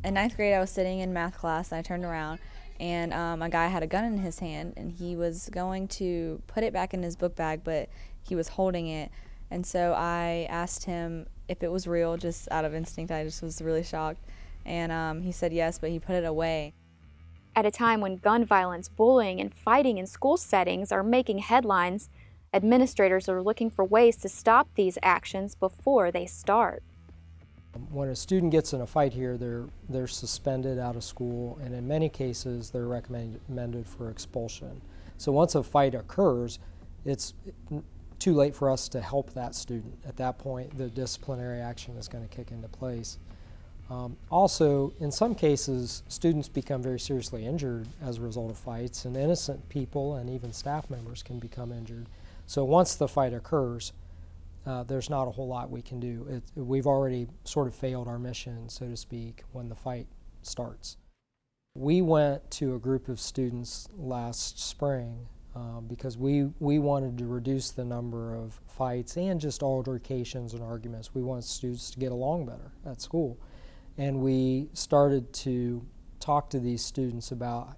In ninth grade, I was sitting in math class, and I turned around, and a guy had a gun in his hand, and he was going to put it back in his book bag, but he was holding it. And so I asked him if it was real, just out of instinct. I just was really shocked. And he said yes, but he put it away. At a time when gun violence, bullying, and fighting in school settings are making headlines, administrators are looking for ways to stop these actions before they start. When a student gets in a fight here, they're suspended out of school, and in many cases they're recommended for expulsion. So once a fight occurs, it's too late for us to help that student. At that point, the disciplinary action is going to kick into place. Also, in some cases, students become very seriously injured as a result of fights, and innocent people and even staff members can become injured. So once the fight occurs, there's not a whole lot we can do. We've already sort of failed our mission, so to speak, when the fight starts. We went to a group of students last spring because we wanted to reduce the number of fights and just altercations and arguments. We wanted students to get along better at school. And we started to talk to these students about,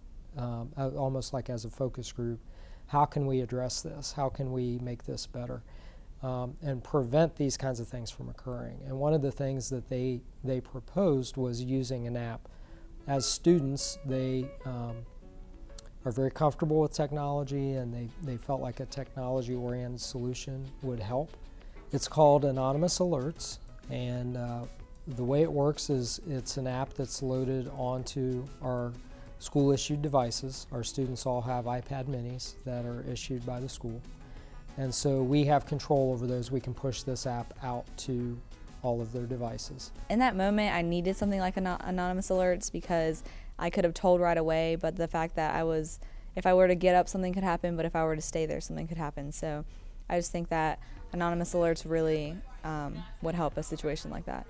almost like as a focus group, how can we address this? How can we make this better? And prevent these kinds of things from occurring. And one of the things that they proposed was using an app. As students, they are very comfortable with technology, and they felt like a technology-oriented solution would help. It's called Anonymous Alerts, and the way it works is it's an app that's loaded onto our school-issued devices. Our students all have iPad minis that are issued by the school. And so we have control over those. We can push this app out to all of their devices. In that moment, I needed something like anonymous alerts because I could have told right away, but the fact that if I were to get up, something could happen, but if I were to stay there, something could happen. So I just think that anonymous alerts really would help a situation like that.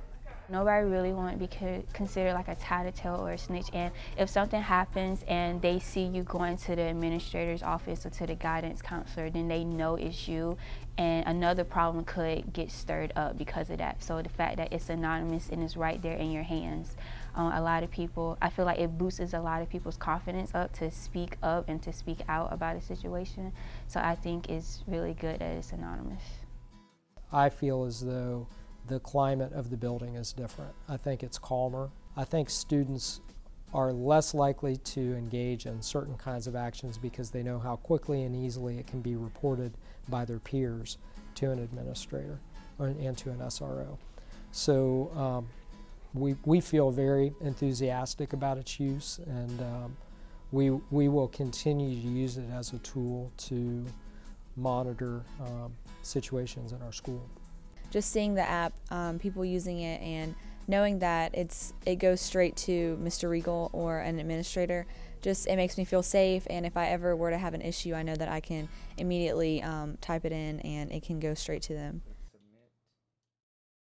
Nobody really want to be considered like a tattletale or a snitch, and if something happens and they see you going to the administrator's office or to the guidance counselor, then they know it's you, and another problem could get stirred up because of that. So the fact that it's anonymous and it's right there in your hands, a lot of people, I feel like it boosts a lot of people's confidence up to speak up and to speak out about a situation. So I think it's really good that it's anonymous. I feel as though the climate of the building is different. I think it's calmer. I think students are less likely to engage in certain kinds of actions because they know how quickly and easily it can be reported by their peers to an administrator and to an SRO. So we feel very enthusiastic about its use, and we will continue to use it as a tool to monitor situations in our school. Just seeing the app, people using it, and knowing that it goes straight to Mr. Regal or an administrator, it makes me feel safe. And if I ever were to have an issue, I know that I can immediately type it in and it can go straight to them.